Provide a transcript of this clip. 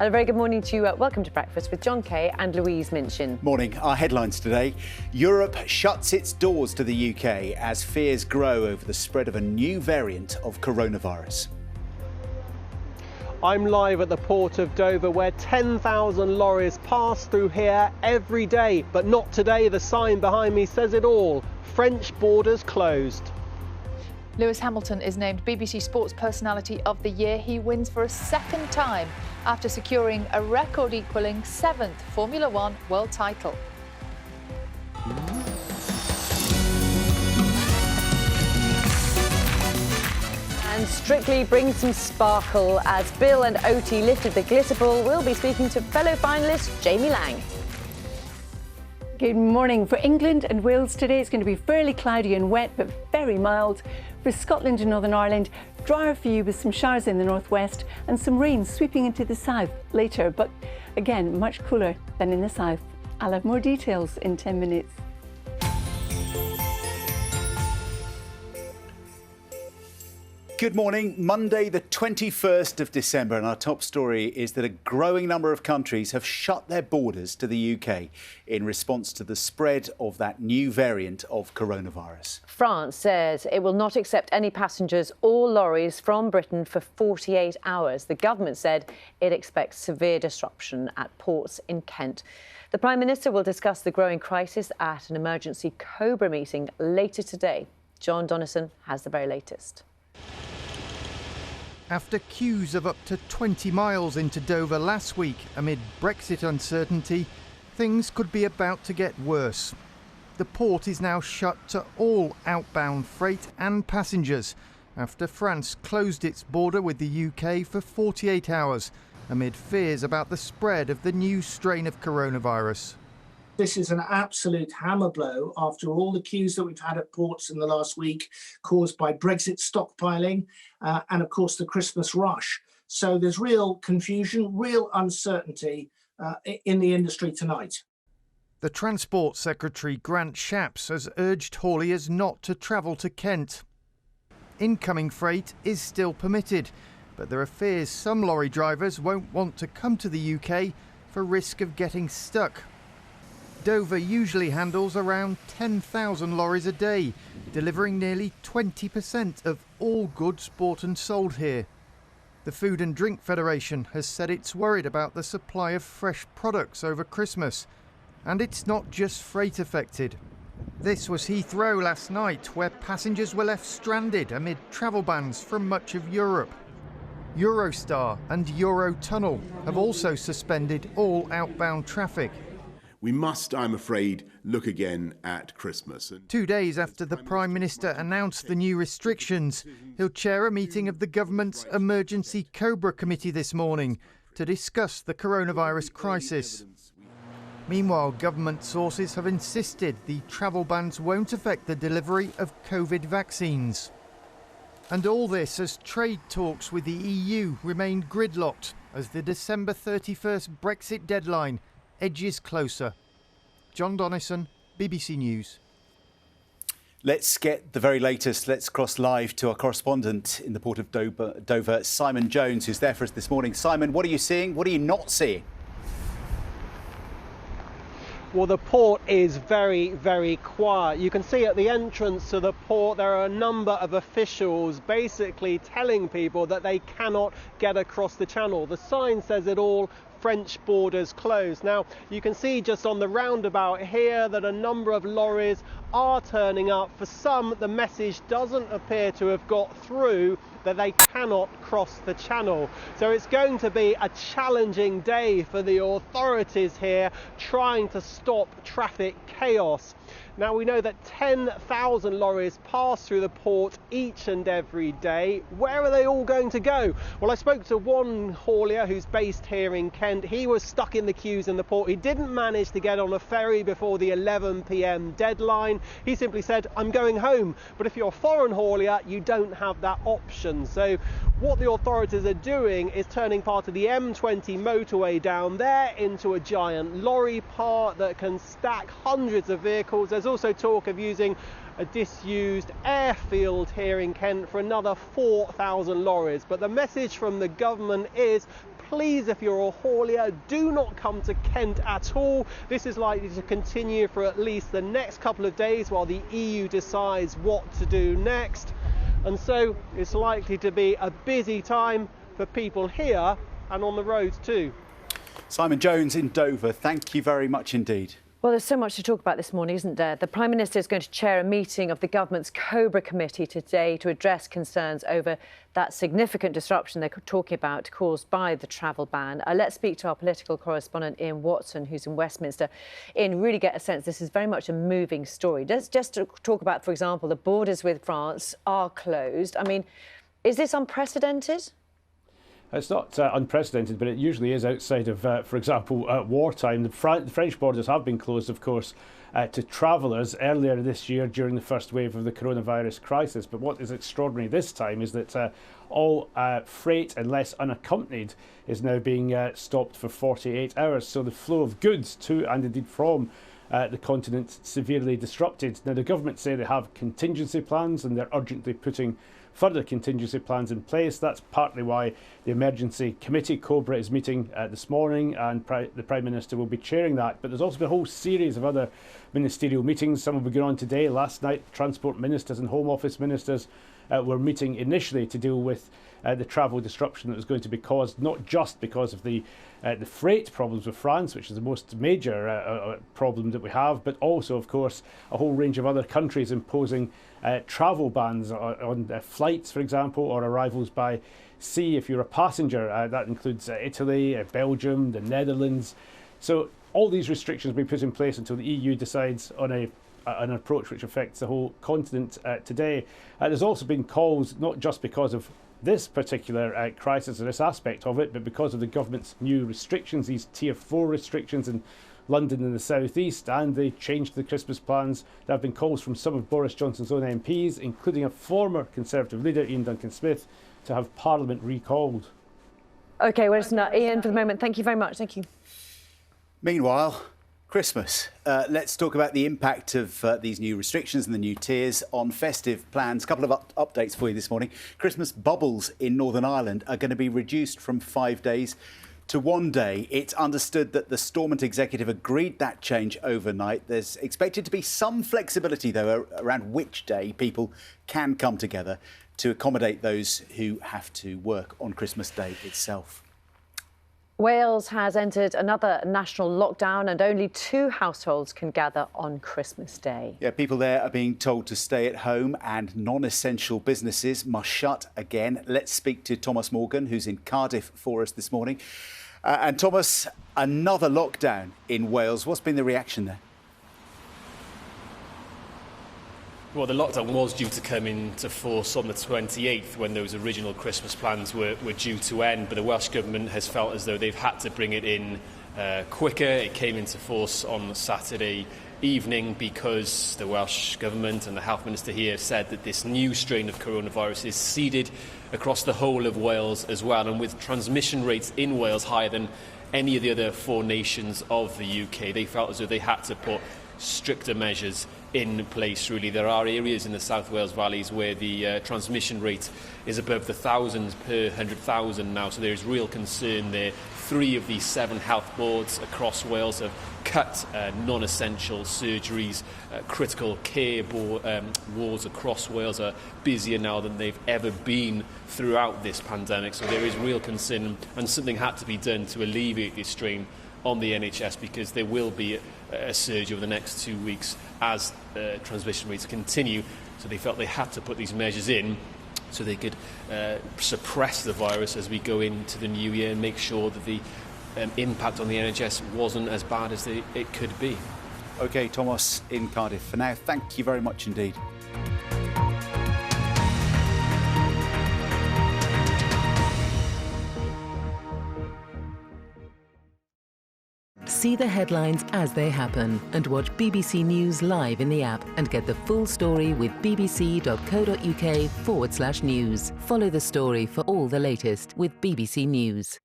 Hello, very good morning to you. Welcome to Breakfast with John Kay and Louise Minchin. Morning. Our headlines today. Europe shuts its doors to the UK as fears grow over the spread of a new variant of coronavirus. I'm live at the port of Dover where 10,000 lorries pass through here every day. But not today. The sign behind me says it all. French borders closed. Lewis Hamilton is named BBC Sports Personality of the Year. He wins for a second time after securing a record-equalling 7th Formula One world title. And Strictly brings some sparkle as Bill and Oti lifted the glitter ball. We'll be speaking to fellow finalist Jamie Lang. Good morning. For England and Wales today, it's going to be fairly cloudy and wet, but very mild. For Scotland and Northern Ireland, drier for you with some showers in the northwest and some rain sweeping into the south later, but again, much cooler than in the south. I'll have more details in 10 minutes. Good morning. Monday, the 21st of December, and our top story is that a growing number of countries have shut their borders to the UK in response to the spread of that new variant of coronavirus. France says it will not accept any passengers or lorries from Britain for 48 hours. The government said it expects severe disruption at ports in Kent. The Prime Minister will discuss the growing crisis at an emergency COBRA meeting later today. John Donnison has the very latest. After queues of up to 20 miles into Dover last week amid Brexit uncertainty, things could be about to get worse. The port is now shut to all outbound freight and passengers after France closed its border with the UK for 48 hours amid fears about the spread of the new strain of coronavirus. This is an absolute hammer blow after all the queues that we've had at ports in the last week caused by Brexit stockpiling and, of course, the Christmas rush. So there's real confusion, real uncertainty in the industry tonight. The Transport Secretary, Grant Shapps, has urged hauliers not to travel to Kent. Incoming freight is still permitted, but there are fears some lorry drivers won't want to come to the UK for risk of getting stuck. Dover usually handles around 10,000 lorries a day, delivering nearly 20% of all goods bought and sold here. The Food and Drink Federation has said it's worried about the supply of fresh products over Christmas. And it's not just freight affected. This was Heathrow last night, where passengers were left stranded amid travel bans from much of Europe. Eurostar and Eurotunnel have also suspended all outbound traffic. We must, I'm afraid, look again at Christmas. 2 days after the Prime Minister announced the new restrictions, he'll chair a meeting of the government's Emergency COBRA Committee this morning to discuss the coronavirus crisis. Meanwhile, government sources have insisted the travel bans won't affect the delivery of COVID vaccines. And all this as trade talks with the EU remain gridlocked as the December 31st Brexit deadline edges closer. John Donnison, BBC News. Let's get the very latest. Let's cross live to our correspondent in the port of Dover, Simon Jones, who's there for us this morning. Simon, what are you seeing? What are you not seeing? Well, the port is very, very quiet. You can see at the entrance to the port there are a number of officials basically telling people that they cannot get across the channel. The sign says it all. French borders closed. Now, you can see just on the roundabout here that a number of lorries are turning up. For some, the message doesn't appear to have got through that they cannot cross the channel. So it's going to be a challenging day for the authorities here trying to stop traffic chaos. Now, we know that 10,000 lorries pass through the port each and every day. Where are they all going to go? Well, I spoke to one haulier who's based here in Kent. He was stuck in the queues in the port. He didn't manage to get on a ferry before the 11 p.m. deadline. He simply said, I'm going home. But if you're a foreign haulier, you don't have that option. So what the authorities are doing is turning part of the M20 motorway down there into a giant lorry park that can stack hundreds of vehicles. There's also talk of using a disused airfield here in Kent for another 4,000 lorries. But the message from the government is, please, if you're a haulier, do not come to Kent at all. This is likely to continue for at least the next couple of days while the EU decides what to do next. And so it's likely to be a busy time for people here and on the roads too. Simon Jones in Dover, thank you very much indeed. Well, there's so much to talk about this morning, isn't there? The Prime Minister is going to chair a meeting of the government's COBRA committee today to address concerns over that significant disruption they're talking about caused by the travel ban. Let's speak to our political correspondent, Ian Watson, who's in Westminster. Ian, really get a sense this is very much a moving story. Just to talk about, for example, the borders with France are closed. I mean, is this unprecedented? It's not unprecedented, but it usually is outside of, for example, wartime. The French borders have been closed, of course, to travellers earlier this year during the first wave of the coronavirus crisis. But what is extraordinary this time is that all freight, unless unaccompanied, is now being stopped for 48 hours. So the flow of goods to and indeed from the continent severely disrupted. Now, the government say they have contingency plans and they're urgently putting further contingency plans in place. That's partly why the Emergency Committee, COBRA, is meeting this morning, and the Prime Minister will be chairing that. But there's also been a whole series of other ministerial meetings. Some will be going on today. Last night, Transport Ministers and Home Office Ministers were meeting initially to deal with the travel disruption that was going to be caused, not just because of the freight problems with France, which is the most major problem that we have, but also, of course, a whole range of other countries imposing travel bans on flights, for example, or arrivals by sea if you're a passenger. That includes Italy, Belgium, the Netherlands. So all these restrictions will be put in place until the EU decides on an approach which affects the whole continent today. There's also been calls, not just because of this particular crisis or this aspect of it, but because of the government's new restrictions, these Tier 4 restrictions in London and the South East, and they changed the Christmas plans. There have been calls from some of Boris Johnson's own MPs, including a former Conservative leader, Ian Duncan-Smith, to have Parliament recalled. OK, well, it's not Ian for the moment. Thank you very much. Thank you. Meanwhile, Christmas. Let's talk about the impact of these new restrictions and the new tiers on festive plans. A couple of updates for you this morning. Christmas bubbles in Northern Ireland are going to be reduced from 5 days to 1 day. It's understood that the Stormont executive agreed that change overnight. There's expected to be some flexibility, though, around which day people can come together to accommodate those who have to work on Christmas Day itself. Wales has entered another national lockdown and only 2 households can gather on Christmas Day. Yeah, people there are being told to stay at home and non-essential businesses must shut again. Let's speak to Thomas Morgan, who's in Cardiff for us this morning. And Thomas, another lockdown in Wales. What's been the reaction there? Well, the lockdown was due to come into force on the 28th when those original Christmas plans were due to end, but the Welsh Government has felt as though they've had to bring it in quicker. It came into force on Saturday evening because the Welsh Government and the Health Minister here said that this new strain of coronavirus is seeded across the whole of Wales as well, and with transmission rates in Wales higher than any of the other 4 nations of the UK, they felt as though they had to put stricter measures in place. Really, there are areas in the South Wales valleys where the transmission rate is above the thousands per 100,000 now, so there is real concern there. 3 of the 7 health boards across Wales have cut non-essential surgeries. Critical care wards across Wales are busier now than they've ever been throughout this pandemic, so there is real concern, and something had to be done to alleviate this strain on the NHS, because there will be a surge over the next 2 weeks as transmission rates continue. So they felt they had to put these measures in so they could suppress the virus as we go into the new year and make sure that the impact on the NHS wasn't as bad as it could be. OK, Thomas in Cardiff for now. Thank you very much indeed. See the headlines as they happen and watch BBC News live in the app and get the full story with bbc.co.uk/news. Follow the story for all the latest with BBC News.